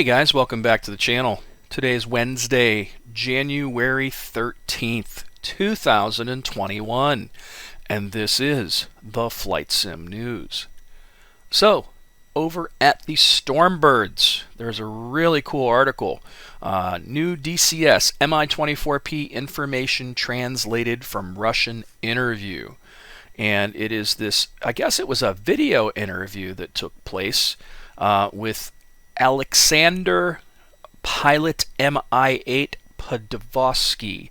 Hey guys, welcome back to the channel. Today is Wednesday, January 13th, 2021, and this is the Flight Sim News. So, over at the Stormbirds, there's a really cool article. New DCS Mi-24P information translated from Russian interview. And it is this, I guess it was a video interview that took place with Alexander Pilot Mi-8 Podvosky.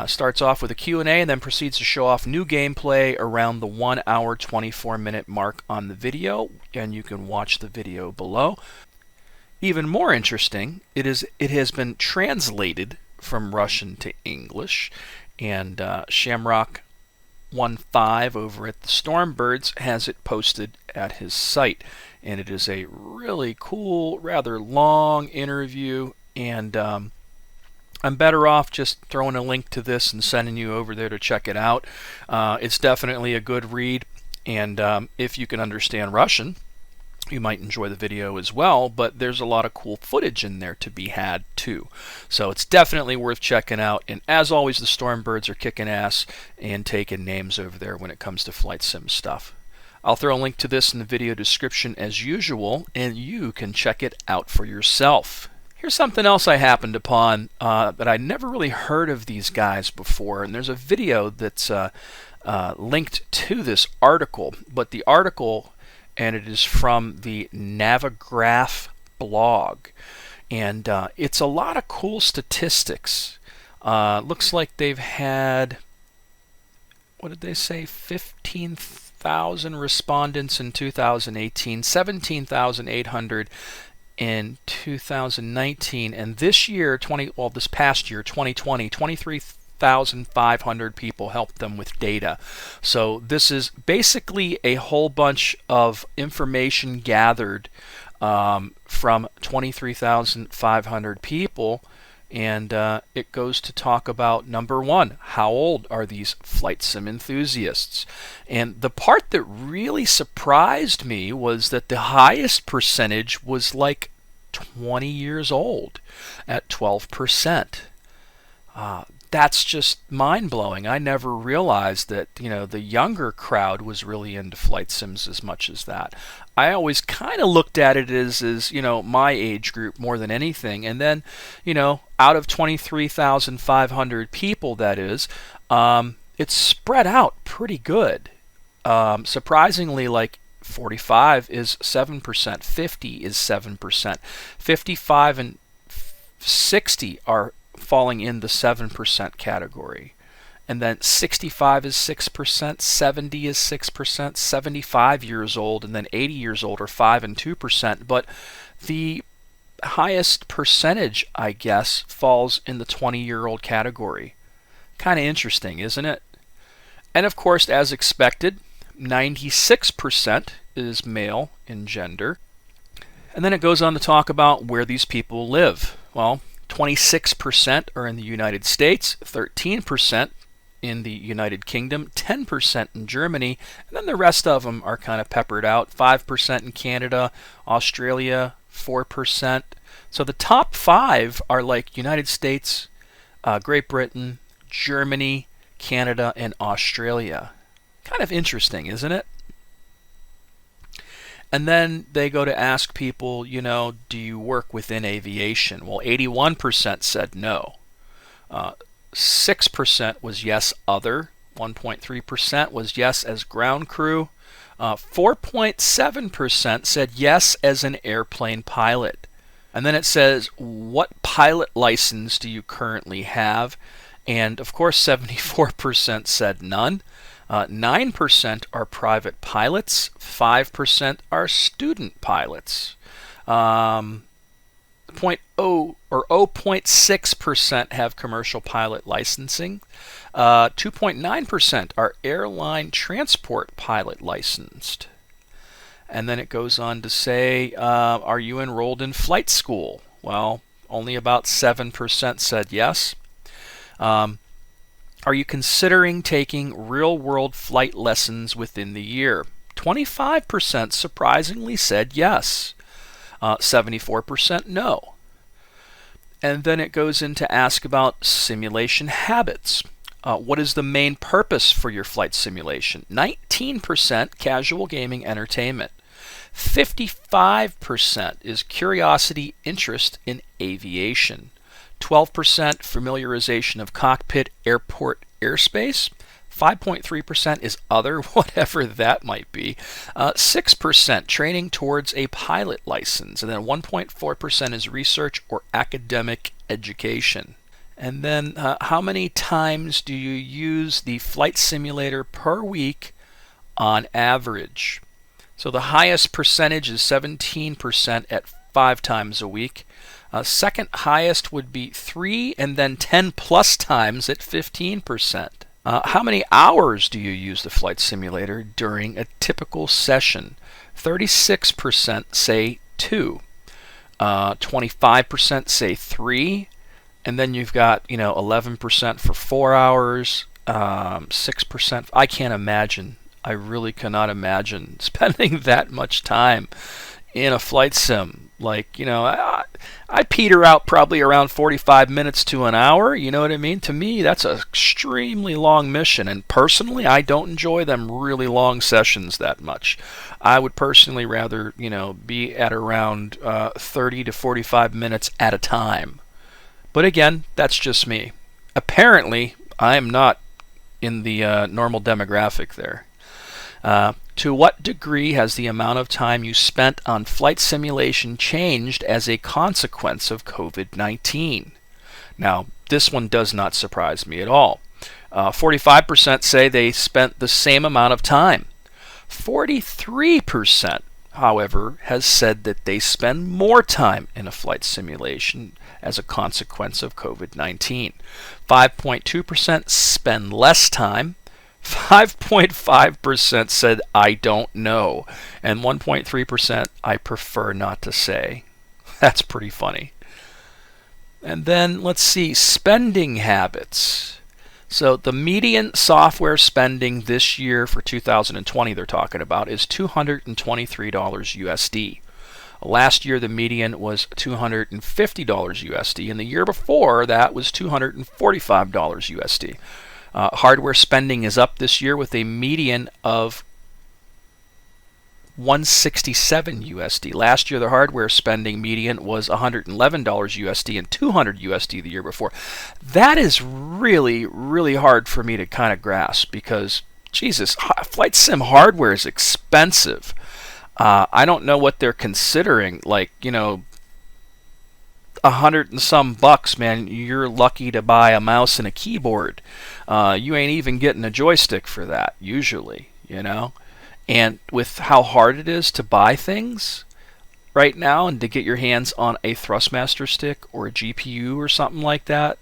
Starts off with a Q&A and then proceeds to show off new gameplay around the 1 hour 24 minute mark on the video, and you can watch the video below. Even more interesting, it has been translated from Russian to English, and Shamrock 15 over at the Stormbirds has it posted at his site, and it is a really cool, rather long interview, and I'm better off just throwing a link to this and sending you over there to check it out. It's definitely a good read, and if you can understand Russian, you might enjoy the video as well, but there's a lot of cool footage in there to be had too. So it's definitely worth checking out, and as always, the Stormbirds are kicking ass and taking names over there when it comes to flight sim stuff. I'll throw a link to this in the video description as usual, and you can check it out for yourself. Here's something else I happened upon that I never really heard of these guys before, and there's a video that's linked to this article, but the article, and it is from the Navigraph blog, and it's a lot of cool statistics. Looks like they've had, what did they say, 15,000 respondents in 2018, 17,800 in 2019, and this year, this past year, 2020, 23,500 people helped them with data. So this is basically a whole bunch of information gathered from 23,500 people, and it goes to talk about, number one, how old are these flight sim enthusiasts? And the part that really surprised me was that the highest percentage was like 20 years old at 12%. That's just mind-blowing. I never realized that, the younger crowd was really into flight sims as much as that. I always kind of looked at it as my age group more than anything. And then, out of 23,500 people, that is, it's spread out pretty good. Surprisingly, like 45 is 7%, 50 is 7%, 55 and 60 are falling in the 7% category, and then 65 is 6%, 70 is 6%, 75 years old, and then 80 years old are 5 and 2%, but the highest percentage, I guess, falls in the 20-year-old category. Kind of interesting, isn't it? And of course, as expected, 96% is male in gender. And then it goes on to talk about where these people live. Well, 26% are in the United States, 13% in the United Kingdom, 10% in Germany, and then the rest of them are kind of peppered out. 5% in Canada, Australia, 4%. So the top 5 are like United States, Great Britain, Germany, Canada, and Australia. Kind of interesting, isn't it? And then they go to ask people, do you work within aviation? Well, 81% said no. 6% was yes, other. 1.3% was yes as ground crew. 4.7% said yes as an airplane pilot. And then it says, what pilot license do you currently have? And of course, 74% said none. 9% are private pilots, 5% are student pilots. 0.6% have commercial pilot licensing. 2.9% are airline transport pilot licensed. And then it goes on to say, are you enrolled in flight school? Well, only about 7% said yes. Are you considering taking real-world flight lessons within the year? 25% surprisingly said yes. 74% no. And then it goes in to ask about simulation habits. What is the main purpose for your flight simulation? 19% casual gaming entertainment. 55% is curiosity, interest in aviation. 12% familiarization of cockpit, airport, airspace. 5.3% is other, whatever that might be. 6% training towards a pilot license. And then 1.4% is research or academic education. And then how many times do you use the flight simulator per week on average? So the highest percentage is 17% at 5 times a week. Second highest would be 3 and then 10 plus times at 15%. How many hours do you use the flight simulator during a typical session? 36% say 2. 25% say 3. And then you've got, 11% for 4 hours, 6%. I can't imagine. I really cannot imagine spending that much time in a flight sim. Like, I peter out probably around 45 minutes to an hour. You know what I mean? To me, that's an extremely long mission. And personally, I don't enjoy them really long sessions that much. I would personally rather, be at around 30 to 45 minutes at a time. But again, that's just me. Apparently, I am not in the normal demographic there. To what degree has the amount of time you spent on flight simulation changed as a consequence of COVID-19? Now, this one does not surprise me at all. 45% say they spent the same amount of time. 43%, however, has said that they spend more time in a flight simulation as a consequence of COVID-19. 5.2% spend less time. 5.5% said, I don't know. And 1.3%, I prefer not to say. That's pretty funny. And then let's see, spending habits. So the median software spending this year for 2020 they're talking about is $223 USD. Last year the median was $250 USD, and the year before that was $245 USD. Hardware spending is up this year with a median of $167 USD. Last year, the hardware spending median was $111 USD and $200 USD the year before. That is really, really hard for me to kind of grasp because, Jesus, flight sim hardware is expensive. I don't know what they're considering. Like, $100 and some bucks, man. You're lucky to buy a mouse and a keyboard. You ain't even getting a joystick for that, usually, And with how hard it is to buy things right now and to get your hands on a Thrustmaster stick or a GPU or something like that,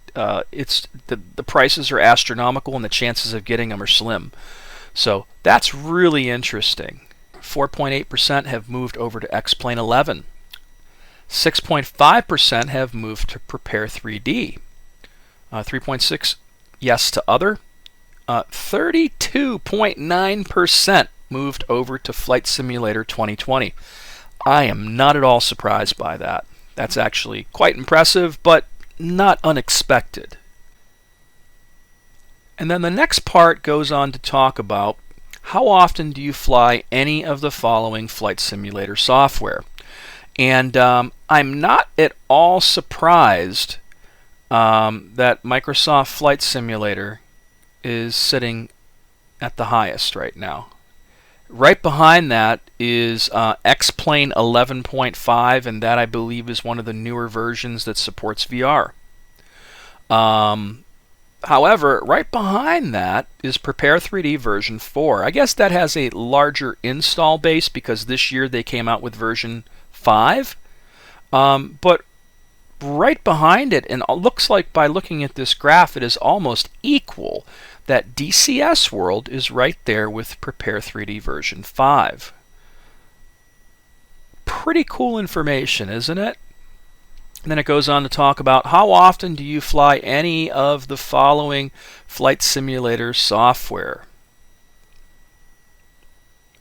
it's the prices are astronomical and the chances of getting them are slim. So that's really interesting. 4.8% have moved over to X-Plane 11. 6.5% have moved to Prepare 3D. 3.6% yes to other. 32.9% moved over to Flight Simulator 2020. I am not at all surprised by that. That's actually quite impressive, but not unexpected. And then the next part goes on to talk about how often do you fly any of the following flight simulator software. And I'm not at all surprised that Microsoft Flight Simulator is sitting at the highest right now. Right behind that is X-Plane 11.5, and that I believe is one of the newer versions that supports VR. However, right behind that is Prepare 3D version 4. I guess that has a larger install base because this year they came out with version 5. But right behind it, and it looks like by looking at this graph, it is almost equal. That DCS World is right there with Prepare 3D version 5. Pretty cool information, isn't it? And then it goes on to talk about how often do you fly any of the following flight simulator software.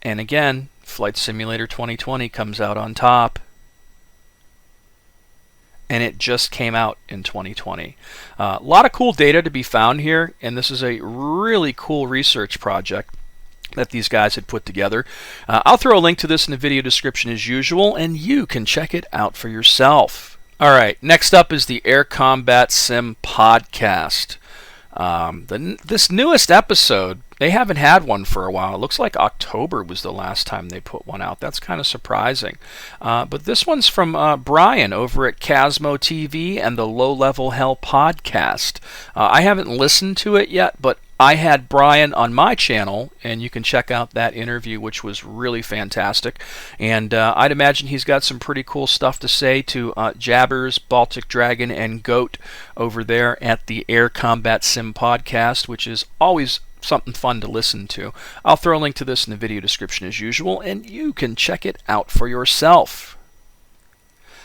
And again, Flight Simulator 2020 comes out on top. and it just came out in 2020. A lot of cool data to be found here, and this is a really cool research project that these guys had put together. I'll throw a link to this in the video description as usual, and you can check it out for yourself. All right, next up is the AirCombatSim Podcast. This newest episode, they haven't had one for a while. It looks like October was the last time they put one out. That's kind of surprising. But this one's from Brian over at CasmoTV and the Low Level Hell Podcast. I haven't listened to it yet, but I had Brian on my channel, and you can check out that interview, which was really fantastic. And I'd imagine he's got some pretty cool stuff to say to Jabbers, Baltic Dragon, and Goat over there at the AirCombatSim Podcast, which is always something fun to listen to. I'll throw a link to this in the video description as usual, and you can check it out for yourself.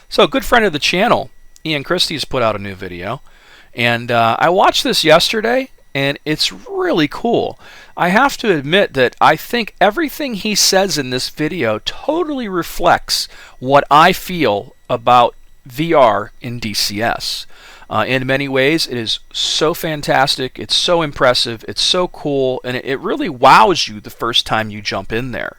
So, a good friend of the channel, Iain Christie, has put out a new video, and I watched this yesterday, and it's really cool. I have to admit that I think everything he says in this video totally reflects what I feel about VR in DCS. In many ways, it is so fantastic, it's so impressive, it's so cool, and it really wows you the first time you jump in there.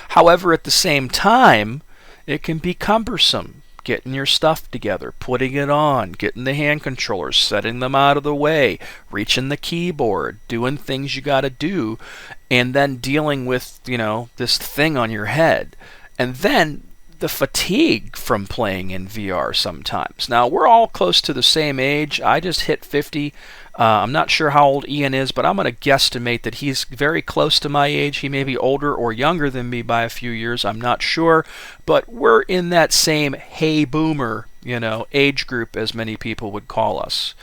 However, at the same time, it can be cumbersome. Getting your stuff together, putting it on, getting the hand controllers, setting them out of the way, reaching the keyboard, doing things you gotta do, and then dealing with, this thing on your head. And then the fatigue from playing in VR sometimes. Now, we're all close to the same age. I just hit 50. I'm not sure how old Iain is, but I'm going to guesstimate that he's very close to my age. He may be older or younger than me by a few years. I'm not sure. But we're in that same hey boomer, age group, as many people would call us.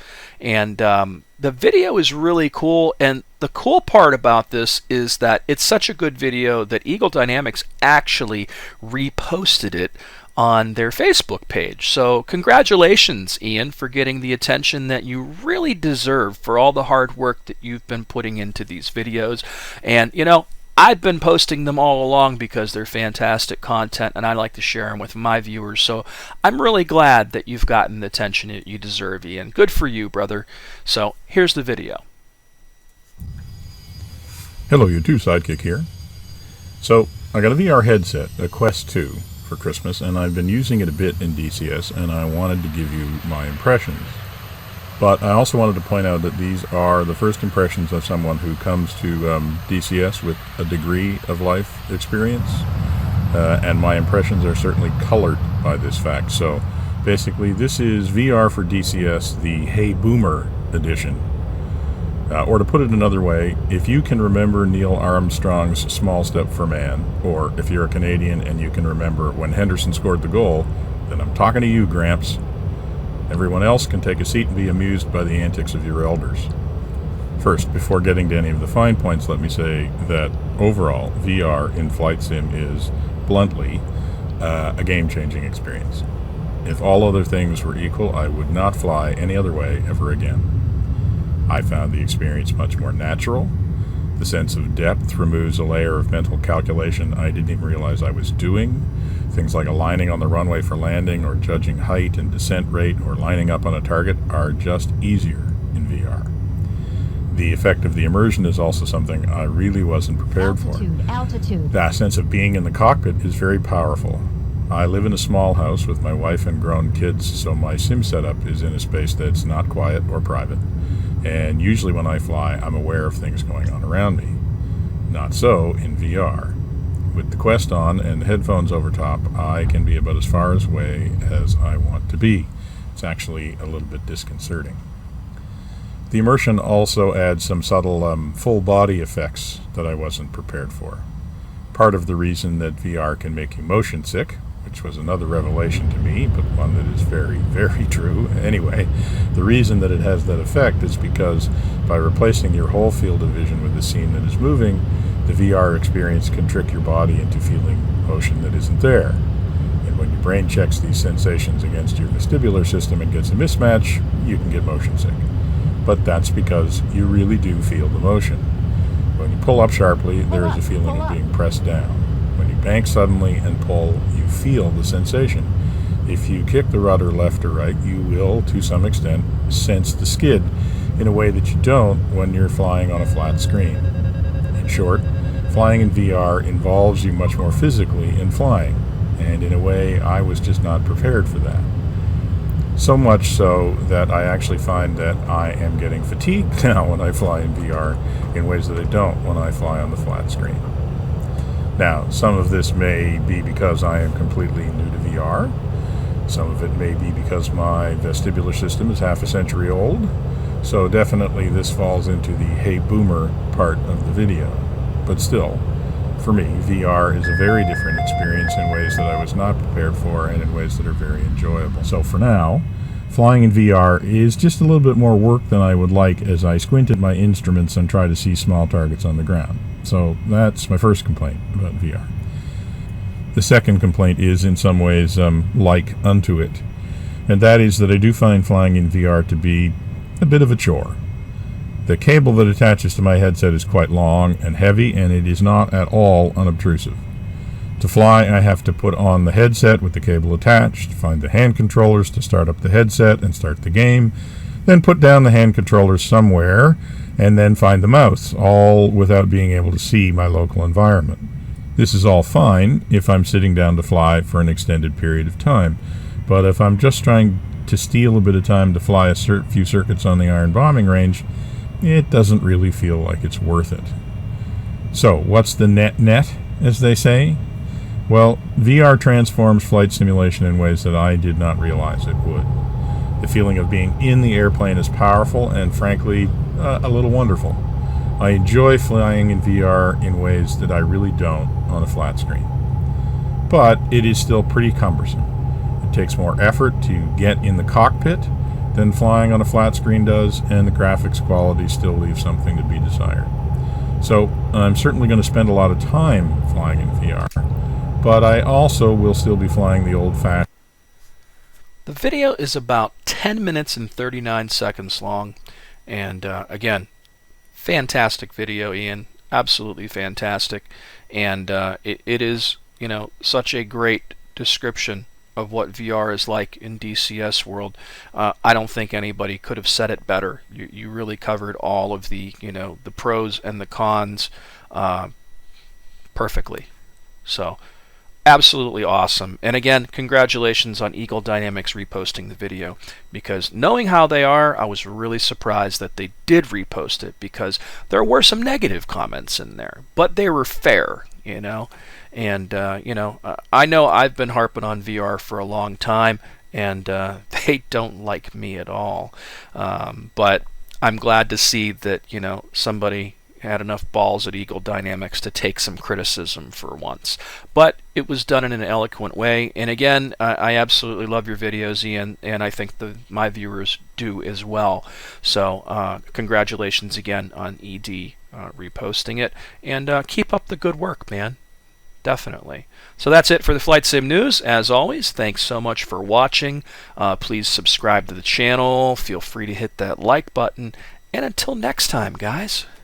And the video is really cool. And the cool part about this is that it's such a good video that Eagle Dynamics actually reposted it on their Facebook page. So congratulations, Iain, for getting the attention that you really deserve for all the hard work that you've been putting into these videos. And, I've been posting them all along because they're fantastic content, and I like to share them with my viewers. So I'm really glad that you've gotten the attention that you deserve, Iain. Good for you, brother. So here's the video. Hello, YouTube Sidekick here. So I got a VR headset, a Quest 2, for Christmas, and I've been using it a bit in DCS, and I wanted to give you my impressions. But I also wanted to point out that these are the first impressions of someone who comes to DCS with a degree of life experience, and my impressions are certainly colored by this fact. So basically, this is VR for DCS, the Hey Boomer edition. Or to put it another way, if you can remember Neil Armstrong's Small Step for Man, or if you're a Canadian and you can remember when Henderson scored the goal, then I'm talking to you, Gramps. Everyone else can take a seat and be amused by the antics of your elders. First, before getting to any of the fine points, let me say that overall, VR in Flight Sim is, bluntly, a game-changing experience. If all other things were equal, I would not fly any other way ever again. I found the experience much more natural. The sense of depth removes a layer of mental calculation I didn't even realize I was doing. Things like aligning on the runway for landing, or judging height and descent rate, or lining up on a target are just easier in VR. The effect of the immersion is also something I really wasn't prepared for. That sense of being in the cockpit is very powerful. I live in a small house with my wife and grown kids, so my sim setup is in a space that's not quiet or private. And usually when I fly, I'm aware of things going on around me. Not so in VR. With the Quest on and the headphones over top, I can be about as far away as I want to be. It's actually a little bit disconcerting. The immersion also adds some subtle full body effects that I wasn't prepared for. Part of the reason that VR can make you motion sick, which was another revelation to me, but one that is very, very true. Anyway, the reason that it has that effect is because by replacing your whole field of vision with a scene that is moving, the VR experience can trick your body into feeling motion that isn't there. And when your brain checks these sensations against your vestibular system and gets a mismatch, you can get motion sick. But that's because you really do feel the motion. When you pull up sharply, there is a feeling of being pressed down. When you bank suddenly and pull, you feel the sensation. if you kick the rudder left or right, you will, to some extent, sense the skid in a way that you don't when you're flying on a flat screen. In short, flying in VR involves you much more physically in flying, and in a way I was just not prepared for that. So much so that I actually find that I am getting fatigued now when I fly in VR in ways that I don't when I fly on the flat screen. Now, some of this may be because I am completely new to VR. Some of it may be because my vestibular system is half a century old. So definitely this falls into the hey boomer part of the video. But still, for me, VR is a very different experience in ways that I was not prepared for and in ways that are very enjoyable. So for now, flying in VR is just a little bit more work than I would like as I squint at my instruments and try to see small targets on the ground. So that's my first complaint about VR. The second complaint is in some ways like unto it, and that is that I do find flying in VR to be a bit of a chore. The cable that attaches to my headset is quite long and heavy, and it is not at all unobtrusive. To fly, I have to put on the headset with the cable attached, find the hand controllers to start up the headset and start the game, then put down the hand controllers somewhere, and then find the mouse, all without being able to see my local environment. This is all fine if I'm sitting down to fly for an extended period of time, but if I'm just trying to steal a bit of time to fly a few circuits on the Iron Bombing Range, it doesn't really feel like it's worth it. So, what's the net, as they say? Well, VR transforms flight simulation in ways that I did not realize it would. The feeling of being in the airplane is powerful and, frankly, a little wonderful. I enjoy flying in VR in ways that I really don't on a flat screen. But it is still pretty cumbersome. It takes more effort to get in the cockpit than flying on a flat screen does, and the graphics quality still leaves something to be desired. So I'm certainly going to spend a lot of time flying in VR, but I also will still be flying the old-fashioned. The video is about 10 minutes and 39 seconds long, and again, fantastic video, Iain. Absolutely fantastic, and it is, such a great description of what VR is like in DCS World. I don't think anybody could have said it better. You really covered all of the the pros and the cons perfectly. So absolutely awesome. And again, congratulations on Eagle Dynamics reposting the video, because knowing how they are, I was really surprised that they did repost it, because there were some negative comments in there, but they were fair, And, I know I've been harping on VR for a long time, and they don't like me at all. But I'm glad to see that, somebody had enough balls at Eagle Dynamics to take some criticism for once. But it was done in an eloquent way. And again, I absolutely love your videos, Iain, and I think my viewers do as well. So congratulations again on ED reposting it. And keep up the good work, man. Definitely. So that's it for the Flight Sim News. As always, thanks so much for watching. Please subscribe to the channel. Feel free to hit that like button. And until next time, guys.